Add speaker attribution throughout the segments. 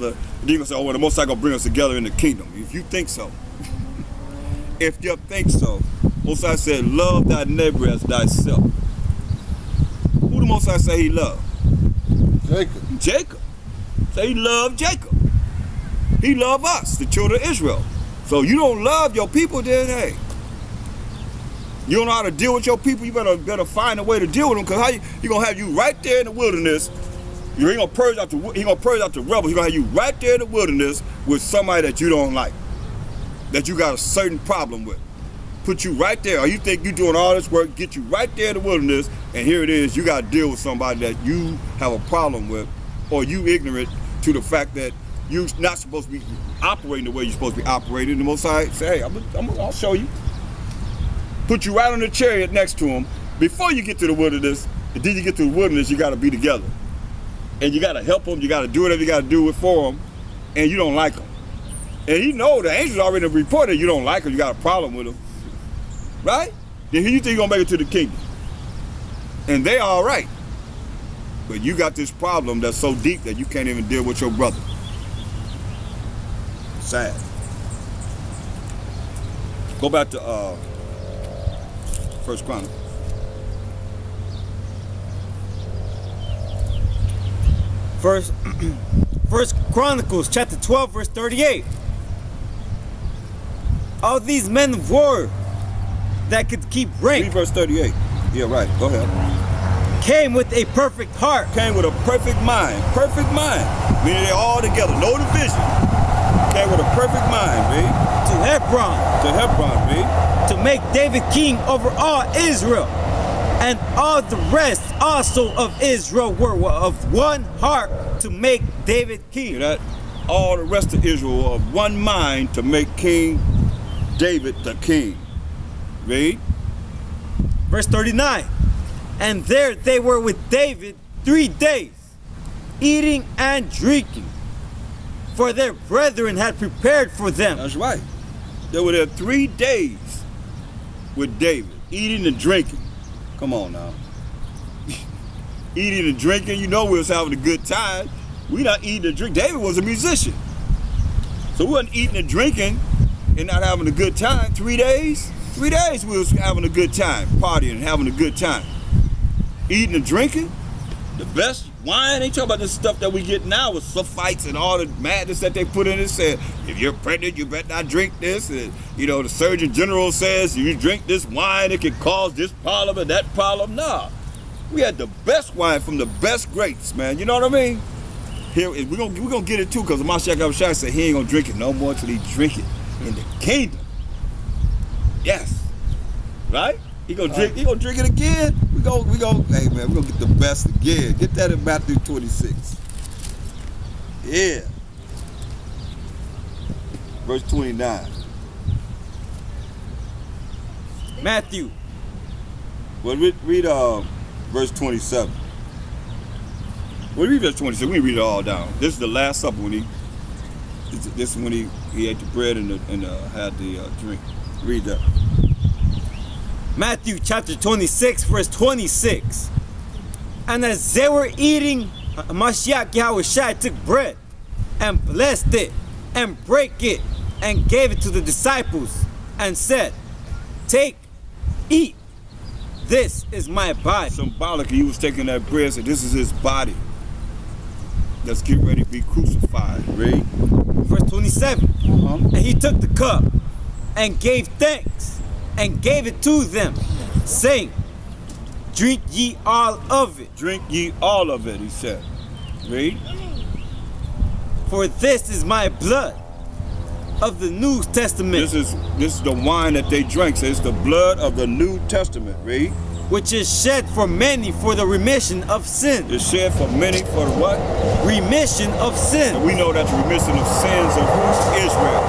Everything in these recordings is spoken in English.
Speaker 1: Then you're gonna say, oh, well, the Most High gonna bring us together in the kingdom. If you think so. If you think so. Most High said, love thy neighbor as thyself. Who the Most High say he loved?
Speaker 2: Jacob.
Speaker 1: Jacob. Say he loved Jacob. He loved us, the children of Israel. So you don't love your people, then hey. You don't know how to deal with your people, you better find a way to deal with them, because how he gonna have you right there in the wilderness. He gonna purge out the rebels. He gonna have you right there in the wilderness with somebody that you don't like, that you got a certain problem with. Put you right there. Or you think you doing all this work, get you right there in the wilderness, and here it is, you gotta deal with somebody that you have a problem with, or you ignorant to the fact that you're not supposed to be operating the way you're supposed to be operating. The Most High say, hey, I'll show you. Put you right on the chariot next to him before you get to the wilderness. And then you get to the wilderness, you gotta be together. And you gotta help them, you gotta do whatever you gotta do it for them, and you don't like them. And you know the angels already reported you don't like them, you got a problem with them. Right? Then you think you're gonna make it to the kingdom. And they all right. But you got this problem that's so deep that you can't even deal with your brother. Sad. Go back to First Chronicles.
Speaker 3: First Chronicles chapter 12 verse 38. All these men of war that could keep rank.
Speaker 1: Read verse 38. Yeah, right. Go ahead.
Speaker 3: Came with a perfect heart.
Speaker 1: Came with a perfect mind. Perfect mind. Meaning they all together. No division. Came with a perfect mind, read.
Speaker 3: To Hebron.
Speaker 1: To Hebron, read.
Speaker 3: To make David king over all Israel. And all the rest also of Israel were of one heart to make David king.
Speaker 1: Hear that? All the rest of Israel were of one mind to make King David the king. Read.
Speaker 3: Verse 39. And there they were with David 3 days, eating and drinking, for their brethren had prepared for them.
Speaker 1: That's right. They were there 3 days with David, eating and drinking. Come on now. Eating and drinking, you know we was having a good time. We not eating and drinking. David was a musician. So we wasn't eating and drinking and not having a good time. 3 days? 3 days we was having a good time, partying and having a good time. Eating and drinking, the best wine. They talk about this stuff that we get now with sulfites and all the madness that they put in it. Said, if you're pregnant, you better not drink this. And, you know, the Surgeon General says, if you drink this wine, it can cause this problem and that problem. Nah, we had the best wine from the best grapes, man. You know what I mean? Here, we're gonna get it too, because Mashiach Abishai said he ain't gonna drink it no more till he drink it in the kingdom. Yes. Right? He gonna drink it again. We go, hey man, we're gonna get the best again. Get that in Matthew 26. Yeah. Verse 29.
Speaker 3: Matthew.
Speaker 1: Well, read verse 27. Well, read verse 27. We read it all down. This is the Last Supper when this is when he ate the bread and had the drink. Read that.
Speaker 3: Matthew chapter 26 verse 26. And as they were eating, Mashiach Yahushua took bread and blessed it and brake it and gave it to the disciples and said, take, eat, this is my body.
Speaker 1: Symbolically, he was taking that bread and said, this is his body that's getting ready to be crucified. Read.
Speaker 3: Verse 27. And he took the cup and gave thanks and gave it to them, saying, drink ye all of it.
Speaker 1: Drink ye all of it, he said. Read.
Speaker 3: For this is my blood of the New Testament.
Speaker 1: This is the wine that they drank. So it's the blood of the New Testament. Read.
Speaker 3: Which is shed for many for the remission of sin.
Speaker 1: It's shed for many for the what?
Speaker 3: Remission of sin.
Speaker 1: And we know that the remission of sins of Israel.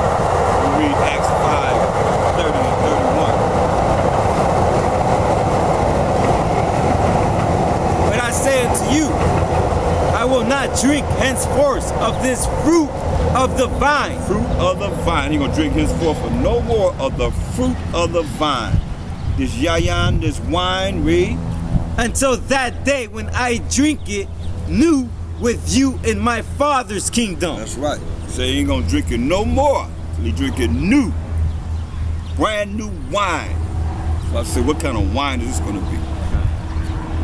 Speaker 1: We read Acts 5, 30 and 31.
Speaker 3: But I say unto you, I will not drink henceforth of this fruit of the vine.
Speaker 1: Fruit of the vine. He's going to drink henceforth for no more of the fruit of the vine. This yayan, this wine, read.
Speaker 3: Until that day when I drink it new with you in my Father's kingdom.
Speaker 1: That's right. He said he ain't gonna drink it no more. He drinking new, brand new wine. So I said, what kind of wine is this gonna be?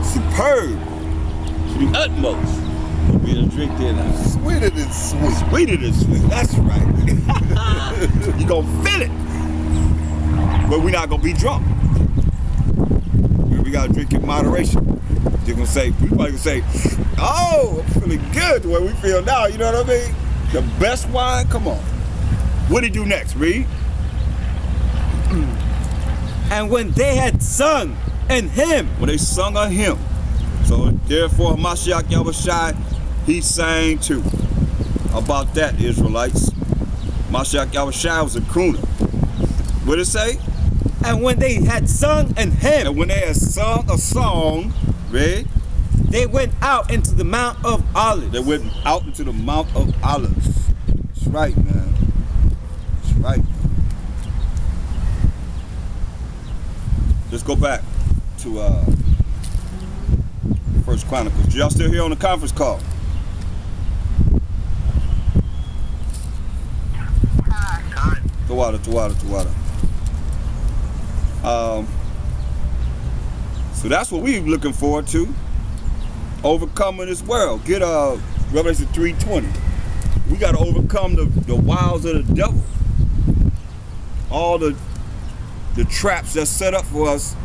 Speaker 1: Superb, to the utmost. We'll be able to drink there now.
Speaker 2: Sweeter than sweet.
Speaker 1: Sweeter than sweet. That's right. You gonna feel it, but we're not gonna be drunk. We gotta drink in moderation. They're gonna say, we probably gonna say, oh, I'm feeling good the way we feel now. You know what I mean? The best wine. Come on. What did he do next? Read.
Speaker 3: And when they had sung an hymn,
Speaker 1: When they sung a hymn. So therefore, Mashiach Yahushua, he sang too. About that, Israelites. Mashiach Yahushua was a crooner. What did it say?
Speaker 3: and when they had sung an hymn,
Speaker 1: And when they had sung a song, read,
Speaker 3: they went out into the Mount of Olives.
Speaker 1: they went out into the Mount of Olives. That's right, man. That's right. Let's go back to First Chronicles. Y'all still here on the conference call? Tawada. So that's what we're looking forward to. Overcoming this world. Get Revelation 3:20. We got to overcome the wiles of the devil. All the traps that's set up for us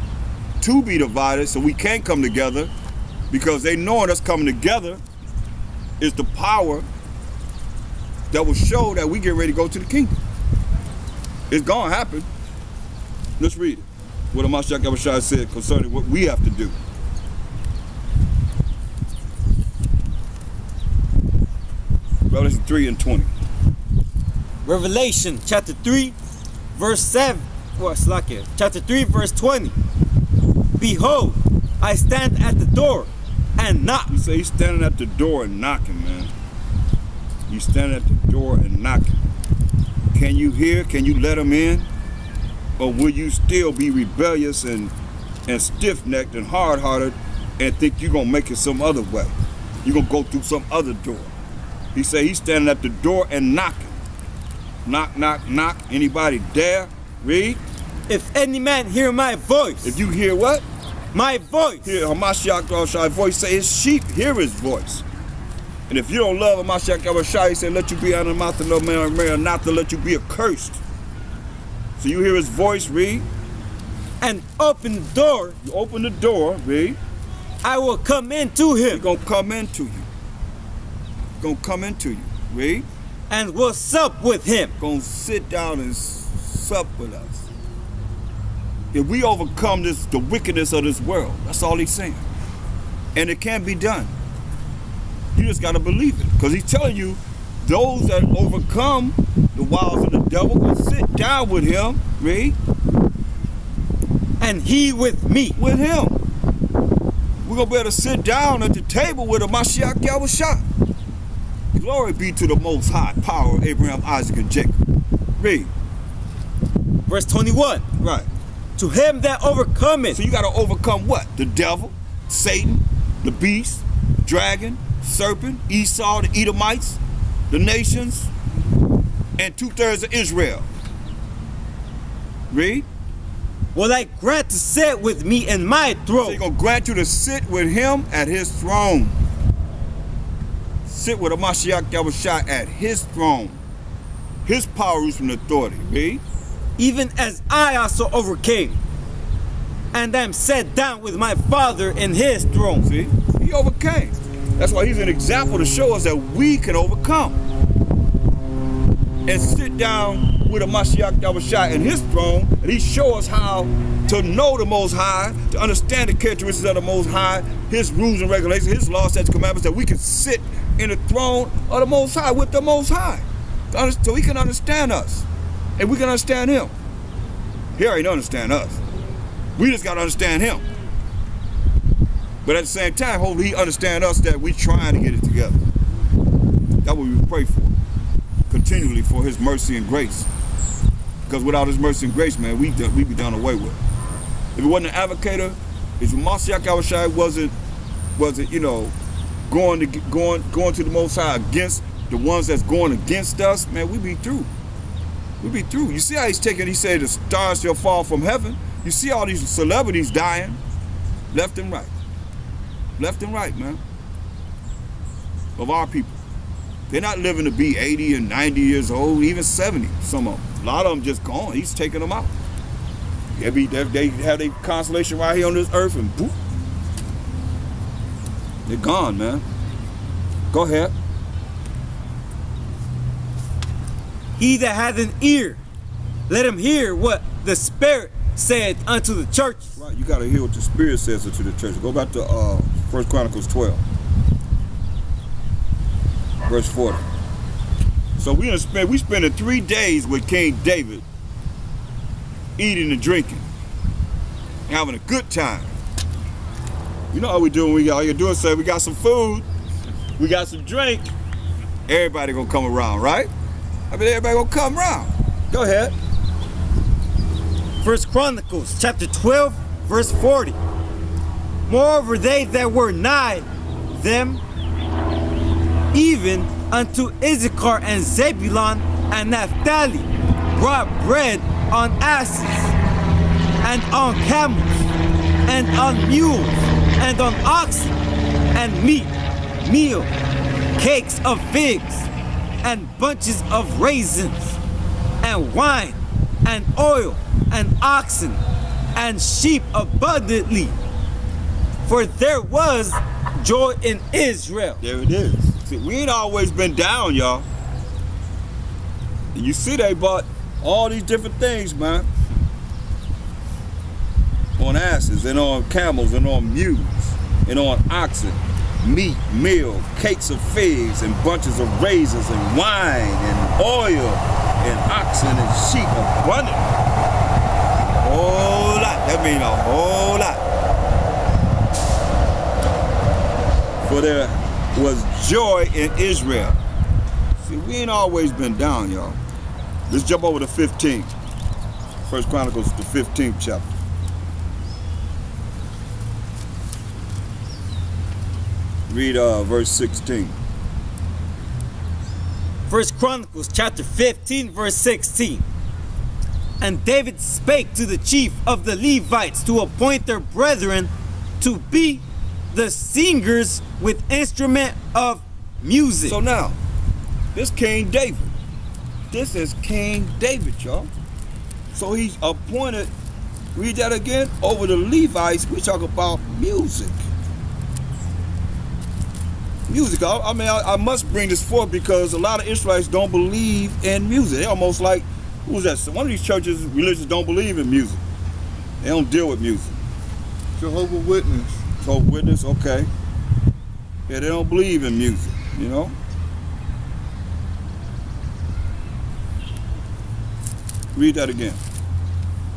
Speaker 1: to be divided so we can't come together, because they knowing us coming together is the power that will show that we get ready to go to the kingdom. It's gonna happen. Let's read it. What Mashiach Yahushua said concerning what we have to do. Revelation 3:20.
Speaker 3: Revelation chapter 3, verse 7. Well, Slakia. Chapter 3, verse 20. Behold, I stand at the door and knock.
Speaker 1: He said he's standing at the door and knocking, man. He's standing at the door and knocking. Can you hear? Can you let him in? Or will you still be rebellious and stiff-necked and hard-hearted and think you're going to make it some other way? You're going to go through some other door. He said he's standing at the door and knocking. Knock, knock, knock. Anybody dare? Read.
Speaker 3: If any man hear my voice.
Speaker 1: If you hear what?
Speaker 3: My voice.
Speaker 1: Hear Hamashiach Yahushua voice, say his sheep hear his voice. And if you don't love Hamashiach Yahushua, he said, let you be out of the mouth of no man or man, not to let you be accursed. So you hear his voice, read.
Speaker 3: And open the door.
Speaker 1: You open the door, read.
Speaker 3: I will come into him.
Speaker 1: He's going to come into you. He's going to come into you, read.
Speaker 3: And will sup with him.
Speaker 1: Going to sit down and sup with us. If we overcome the wickedness of this world, that's all he's saying. And it can be done. You just got to believe it. Because he's telling you, those that overcome the wiles of the devil will sit down with him, read.
Speaker 3: And he with me.
Speaker 1: With him. We're going to be able to sit down at the table with a Mashiach Yahushua. Glory be to the Most High, power of Abraham, Isaac, and Jacob. Read.
Speaker 3: Verse 21.
Speaker 1: Right.
Speaker 3: To him that overcometh.
Speaker 1: So you got to overcome what? The devil, Satan, the beast, dragon, serpent, Esau, the Edomites, the nations, and 2/3 of Israel. Read.
Speaker 3: Will I grant to sit with me in my throne.
Speaker 1: So he's going to grant you to sit with him at his throne. Sit with a Mashiach Yahushua at his throne. His power is from authority. Read.
Speaker 3: Even as I also overcame, and am set down with my Father in his throne.
Speaker 1: See? He overcame. That's why he's an example to show us that we can overcome. And sit down with a Mashiach Yahushua in his throne, and he show us how to know the Most High, to understand the characteristics of the Most High, his rules and regulations, his laws, statutes, commandments, that we can sit in the throne of the Most High with the Most High. So he can understand us. And we can understand him. He already don't understand us. We just got to understand him. But at the same time, hopefully he understand us, that we trying to get it together. That's what we pray for. Continually for his mercy and grace. Because without his mercy and grace, man, we be done away with. If it wasn't an advocator, if Mashiach Yahushua wasn't, going to the Most High against the ones that's going against us, man, we be through. We be through. You see how he said the stars shall fall from heaven. You see all these celebrities dying left and right. Left and right, man. Of our people. They're not living to be 80 and 90 years old, even 70, some of them. A lot of them just gone. He's taking them out. They have their constellation right here on this earth and boop. They're gone, man. Go ahead.
Speaker 3: He that hath an ear, let him hear what the Spirit saith unto the church.
Speaker 1: Right, you got to hear what the Spirit says unto the church. Go back to 1 Chronicles 12, verse 40. So we spending 3 days with King David, eating and drinking, having a good time. You know how we do when we all you're doing, say we got some food, we got some drink, everybody gonna come around, right? I mean, everybody gonna come around. Go ahead.
Speaker 3: 1 Chronicles chapter 12, verse 40. Moreover, they that were nigh them, even unto Issachar and Zebulun and Naphtali, brought bread on asses, and on camels, and on mules, and on oxen, and meat, meal, cakes of figs, and bunches of raisins, and wine, and oil, and oxen, and sheep abundantly. For there was joy in Israel.
Speaker 1: There it is. See, we ain't always been down, y'all. And you see they bought all these different things, man. On asses, and on camels, and on mules, and on oxen, meat, meal, cakes of figs, and bunches of raisins, and wine, and oil, and oxen, and sheep abundant. A whole lot. That means a whole lot. For there was joy in Israel. See, we ain't always been down, y'all. Let's jump over to 15. 1 Chronicles, the 15th chapter. Read verse 16.
Speaker 3: 1 Chronicles chapter 15, verse 16. And David spake to the chief of the Levites to appoint their brethren to be the singers with instrument of music.
Speaker 1: So now, this King David. This is King David, y'all. So he's appointed, read that again, over the Levites. We talk about music. Music. I must bring this forth because a lot of Israelites don't believe in music. They almost like, who's that? One of these churches, religions don't believe in music. They don't deal with music.
Speaker 2: Jehovah's Witness.
Speaker 1: Jehovah's Witness, okay. Yeah, they don't believe in music, you know? Read that again.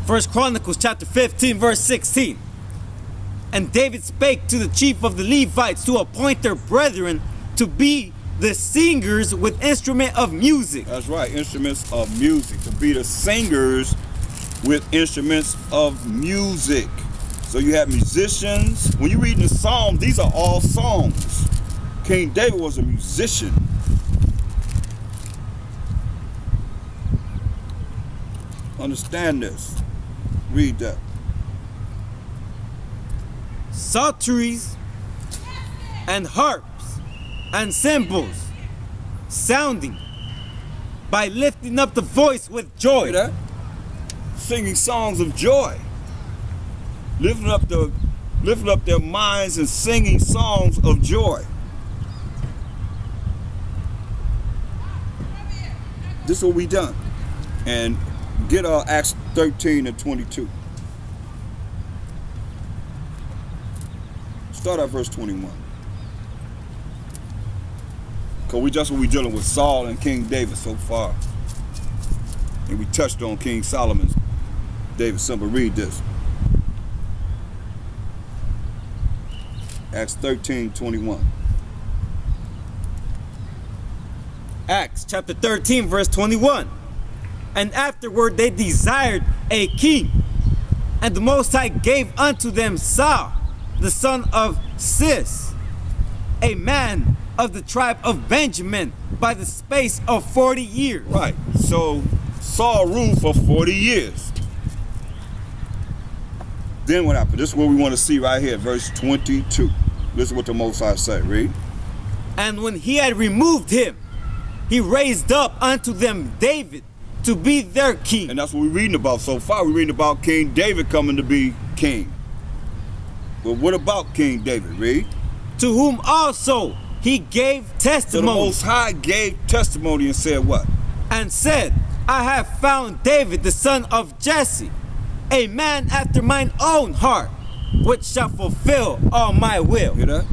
Speaker 3: 1 Chronicles chapter 15, verse 16. And David spake to the chief of the Levites to appoint their brethren to be the singers with instrument of music.
Speaker 1: That's right, instruments of music. To be the singers with instruments of music. So you have musicians. When you read the Psalms, these are all songs. King David was a musician. Understand this. Read that.
Speaker 3: Psalteries and harps and cymbals sounding by lifting up the voice with joy.
Speaker 1: Hear that? Singing songs of joy. Lifting up their minds and singing songs of joy. This is what we done. And get Acts 13 and 22. Start at verse 21. Because that's what we're dealing with, Saul and King David so far. And we touched on King Solomon's David's son, but read this. Acts 13, 21.
Speaker 3: Acts chapter 13, verse 21. And afterward they desired a king, and the Most High gave unto them Saul, the son of Cis, a man of the tribe of Benjamin, by the space of 40 years.
Speaker 1: Right. So Saul ruled for 40 years. Then what happened? This is what we want to see right here, verse 22. This is what the Most High said. Read.
Speaker 3: And when he had removed him, he raised up unto them David to be their king.
Speaker 1: And that's what we're reading about so far. We're reading about King David coming to be king. But what about King David? Read.
Speaker 3: To whom also he gave
Speaker 1: So the
Speaker 3: testimony,
Speaker 1: Most High gave testimony and said what?
Speaker 3: and said, I have found David the son of Jesse, a man after mine own heart, which shall fulfill all my will.
Speaker 1: Hear that?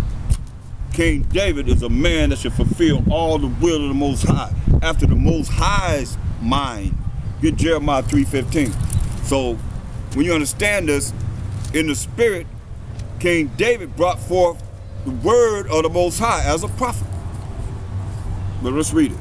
Speaker 1: King David is a man that should fulfill all the will of the Most High, after the Most High's mind. Get Jeremiah 3:15. So when you understand this, in the spirit, King David brought forth the word of the Most High as a prophet. But let's read it.